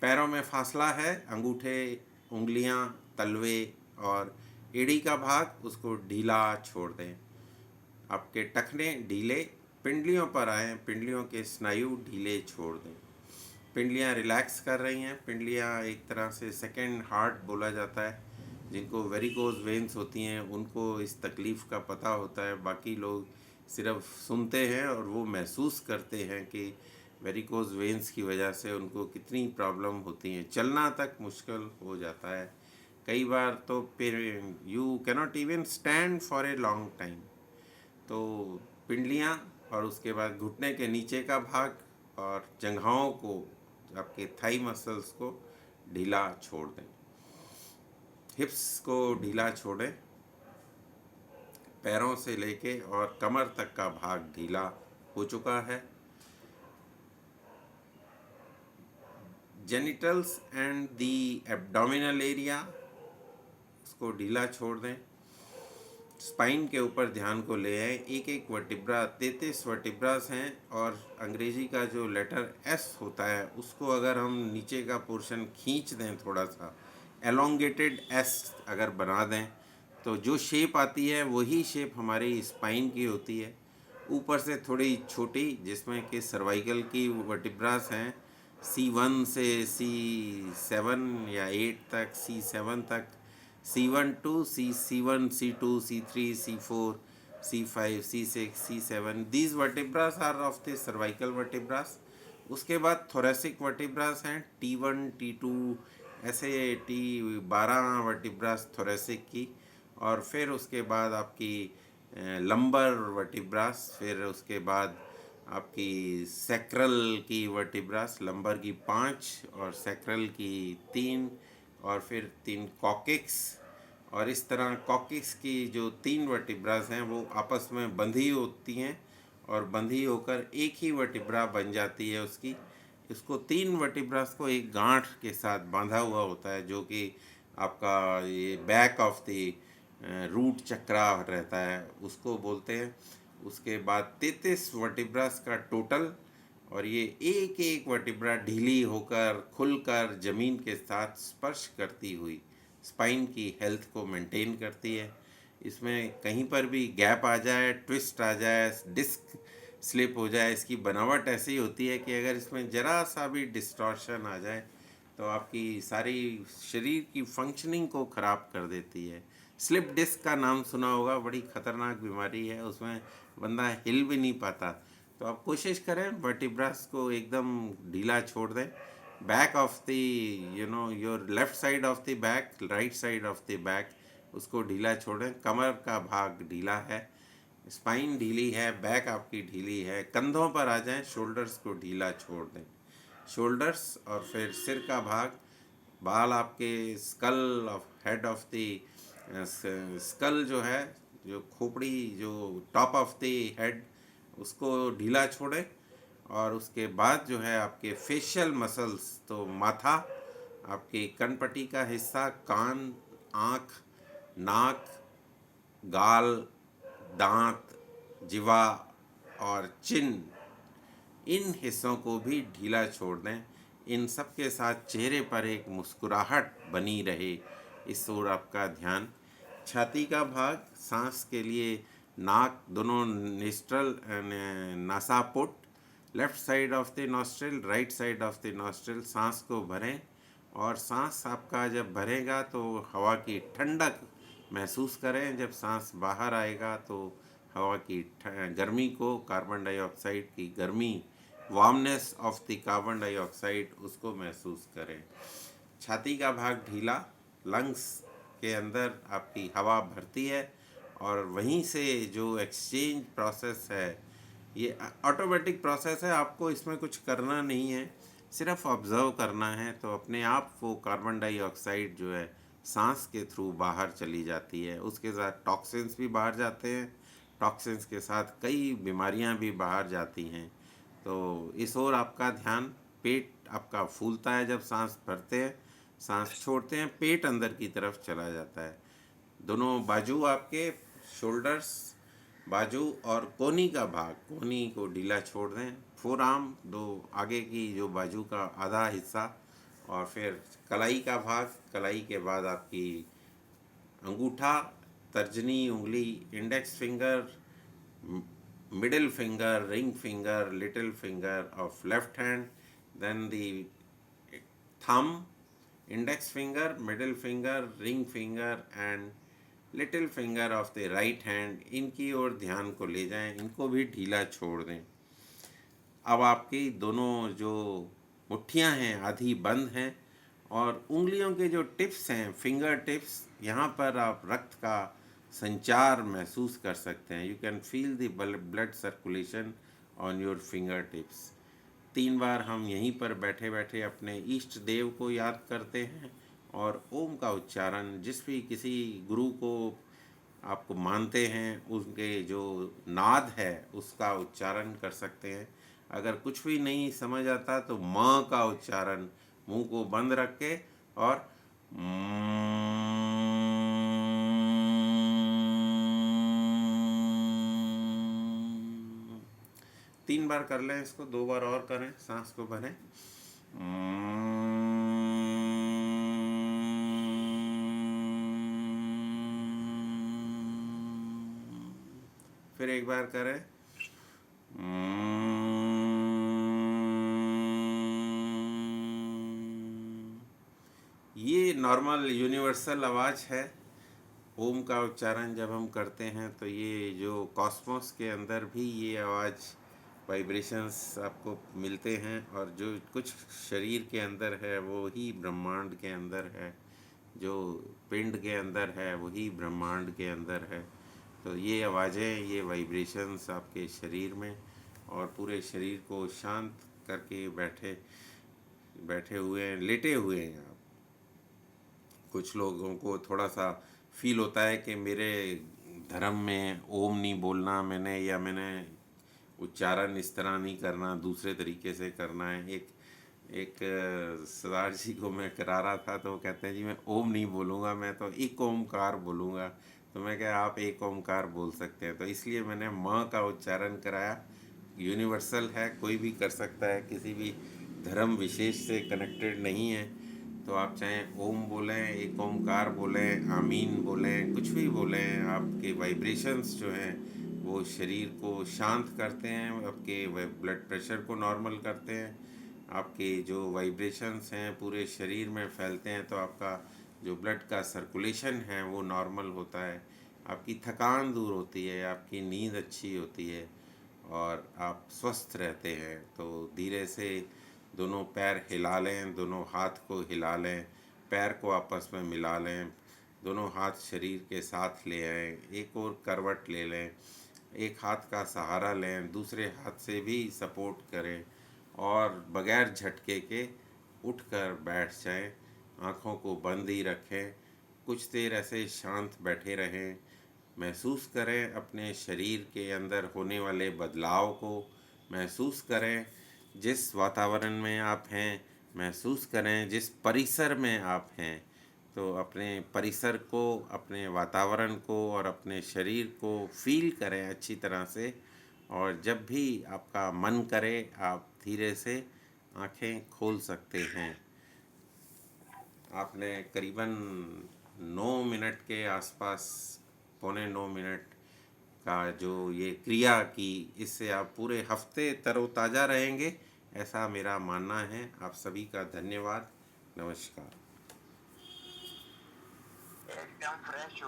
पैरों में फासला है, अंगूठे, उंगलियां, तलवे और एड़ी का भाग, उसको ढीला छोड़ दें। आपके टखने ढीले पिंडलियों पर आएँ, पिंडलियों के स्नायु ढीले छोड़ दें। पिंडलियाँ रिलैक्स कर रही हैं। पिंडलियाँ एक तरह से सेकंड हार्ट बोला जाता है। जिनको वेरिकोज वेन्स होती हैं उनको इस तकलीफ़ का पता होता है, बाकी लोग सिर्फ सुनते हैं और वो महसूस करते हैं कि वेरिकोज वेन्स की वजह से उनको कितनी प्रॉब्लम होती हैं, चलना तक मुश्किल हो जाता है। कई बार तो फिर you cannot even stand for a long time. तो पिंडलियाँ और उसके बाद घुटने के नीचे का भाग और जंघाओं को, आपके थाई मसल्स को ढीला छोड़ दें। हिप्स को ढीला छोड़ें। पैरों से लेके और कमर तक का भाग ढीला हो चुका है। Genitals and the abdominal area, उसको ढीला छोड़ दें। स्पाइन के ऊपर ध्यान को ले आए। एक एक वर्टिब्रा, 33 वर्टिब्रास हैं और अंग्रेजी का जो लेटर एस होता है उसको अगर हम नीचे का पोर्शन खींच दें, थोड़ा सा एलोंगेटेड एस अगर बना दें, तो जो शेप आती है वही शेप हमारी स्पाइन की होती है। ऊपर से थोड़ी छोटी, जिसमें कि सर्वाइकल की वर्टिब्रास हैं, C1 से C7 या 8 तक, C7 तक, C1 to C1, C2, C3, C4, C5, C6, C7, these vertebrae are of the cervical vertebrae। उसके बाद थोरेसिक वर्टिब्रास हैं, T1, T2, ऐसे T12 वर्टिब्रास थोरेसिक की। और फिर उसके बाद आपकी लंबर वर्टिब्रास, फिर उसके बाद आपकी सैक्रल की वर्टिब्रास, लंबर की 5 और सैक्रल की 3, और फिर 3 कॉकिक्स। और इस तरह कॉकिक्स की जो 3 वर्टिब्रास हैं वो आपस में बंधी होती हैं और बंधी होकर एक ही वर्टिब्रा बन जाती है उसकी। इसको 3 वर्टिब्रास को एक गांठ के साथ बांधा हुआ होता है, जो कि आपका ये बैक ऑफ द रूट चक्रा रहता है, उसको बोलते हैं। उसके बाद 33 वर्टिब्रास का टोटल, और ये एक एक वर्टिब्रा ढीली होकर खुलकर ज़मीन के साथ स्पर्श करती हुई स्पाइन की हेल्थ को मेंटेन करती है। इसमें कहीं पर भी गैप आ जाए, ट्विस्ट आ जाए, डिस्क स्लिप हो जाए, इसकी बनावट ऐसी होती है कि अगर इसमें ज़रा सा भी डिस्टॉर्शन आ जाए तो आपकी सारी शरीर की फंक्शनिंग को ख़राब कर देती है। स्लिप डिस्क का नाम सुना होगा, बड़ी ख़तरनाक बीमारी है, उसमें बंदा हिल भी नहीं पाता। तो आप कोशिश करें वर्टिब्रास को एकदम ढीला छोड़ दें। Back of the your left side of the back, right side of the back, उसको ढीला छोड़ें। कमर का भाग ढीला है, स्पाइन ढीली है, बैक आपकी ढीली है। कंधों पर आ जाएं, शोल्डर्स को ढीला छोड़ दें। शोल्डर्स और फिर सिर का भाग, बाल आपके skull of head of the skull जो है, जो खोपड़ी, जो टॉप ऑफ द हेड, उसको ढीला छोड़ें। और उसके बाद जो है आपके फेशियल मसल्स, तो माथा, आपकी कनपट्टी का हिस्सा, कान, आँख, नाक, गाल, दांत, जिवा और चिन, इन हिस्सों को भी ढीला छोड़ दें। इन सब के साथ चेहरे पर एक मुस्कुराहट बनी रहे, इस ओर आपका ध्यान। छाती का भाग, सांस के लिए नाक, दोनों नोस्ट्रल, नासापुट, left side of the nostril, right side of the nostril, सांस को भरें। और सांस आपका जब भरेगा तो हवा की ठंडक महसूस करें। जब सांस बाहर आएगा तो हवा की गर्मी को, कार्बन डाइऑक्साइड की गर्मी, warmness of the carbon dioxide, उसको महसूस करें। छाती का भाग ढीला, लंग्स के अंदर आपकी हवा भरती है और वहीं से जो एक्सचेंज प्रोसेस है, ये ऑटोमेटिक प्रोसेस है, आपको इसमें कुछ करना नहीं है, सिर्फ ऑब्ज़र्व करना है। तो अपने आप वो कार्बन डाइऑक्साइड जो है सांस के थ्रू बाहर चली जाती है। उसके साथ टॉक्सिन्स भी बाहर जाते हैं, टॉक्सिन्स के साथ कई बीमारियां भी बाहर जाती हैं। तो इस ओर आपका ध्यान। पेट आपका फूलता है जब सांस भरते हैं, सांस छोड़ते हैं पेट अंदर की तरफ चला जाता है। दोनों बाजू आपके, शोल्डर्स, बाजू और कोहनी का भाग, कोहनी को ढीला छोड़ दें। फोर आर्म, दो आगे की जो बाजू का आधा हिस्सा, और फिर कलाई का भाग, कलाई के बाद आपकी अंगूठा, तर्जनी उंगली, index finger, middle finger, ring finger, little finger of left hand, then the thumb, index finger, middle finger, ring finger and little finger of the right hand, इनकी ओर ध्यान को ले जाएं, इनको भी ढीला छोड़ दें। अब आपकी दोनों जो मुट्ठियां हैं आधी बंद हैं और उंगलियों के जो टिप्स हैं, फिंगर टिप्स, यहाँ पर आप रक्त का संचार महसूस कर सकते हैं। You can feel the blood circulation on your finger tips. 3 बार हम यहीं पर बैठे बैठे अपने इष्ट देव को याद करते हैं और ओम का उच्चारण, जिस भी किसी गुरु को आपको मानते हैं उनके जो नाद है उसका उच्चारण कर सकते हैं। अगर कुछ भी नहीं समझ आता तो माँ का उच्चारण मुंह को बंद रख के और 3 बार कर लें इसको, 2 बार और करें, सांस को भरें। फिर एक बार करें। ये नॉर्मल यूनिवर्सल आवाज़ है। ओम का उच्चारण जब हम करते हैं तो ये जो कॉस्मोस के अंदर भी ये आवाज़ वाइब्रेशंस आपको मिलते हैं, और जो कुछ शरीर के अंदर है वो ही ब्रह्मांड के अंदर है, जो पिंड के अंदर है वही ब्रह्मांड के अंदर है। तो ये आवाज़ें, ये वाइब्रेशंस आपके शरीर में और पूरे शरीर को शांत करके बैठे हुए हैं, लेटे हुए हैं आप। कुछ लोगों को थोड़ा सा फील होता है कि मेरे धर्म में ओम नहीं बोलना मैंने, या मैंने उच्चारण इस तरह नहीं करना, दूसरे तरीके से करना है। एक सरदार जी को मैं करा रहा था तो वो कहते हैं जी मैं ओम नहीं बोलूँगा, मैं तो एक ओमकार बोलूँगा। तो मैं कहा आप एक ओमकार बोल सकते हैं, तो इसलिए मैंने माँ का उच्चारण कराया। यूनिवर्सल है, कोई भी कर सकता है, किसी भी धर्म विशेष से कनेक्टेड नहीं है। तो आप चाहे ओम बोलें, एक ओमकार बोलें, आमीन बोलें, कुछ भी बोलें, आपके वाइब्रेशंस जो हैं वो शरीर को शांत करते हैं, आपके ब्लड प्रेशर को नॉर्मल करते हैं, आपके जो वाइब्रेशंस हैं पूरे शरीर में फैलते हैं, तो आपका जो ब्लड का सर्कुलेशन है वो नॉर्मल होता है, आपकी थकान दूर होती है, आपकी नींद अच्छी होती है और आप स्वस्थ रहते हैं। तो धीरे से दोनों पैर हिला लें, दोनों हाथ को हिला लें, पैर को आपस में मिला लें, दोनों हाथ शरीर के साथ ले आएँ, एक और करवट ले लें, एक हाथ का सहारा लें, दूसरे हाथ से भी सपोर्ट करें और बगैर झटके के उठकर बैठ जाएं। आँखों को बंद ही रखें, कुछ देर ऐसे शांत बैठे रहें, महसूस करें अपने शरीर के अंदर होने वाले बदलाव को, महसूस करें जिस वातावरण में आप हैं, महसूस करें जिस परिसर में आप हैं। तो अपने परिसर को, अपने वातावरण को और अपने शरीर को फील करें अच्छी तरह से, और जब भी आपका मन करे आप धीरे से आँखें खोल सकते हैं। आपने करीबन 9 मिनट के आसपास, पौने 9 मिनट का जो ये क्रिया की, इससे आप पूरे हफ्ते तरोताज़ा रहेंगे, ऐसा मेरा मानना है। आप सभी का धन्यवाद। नमस्कार। एकदम फ्रेश हो।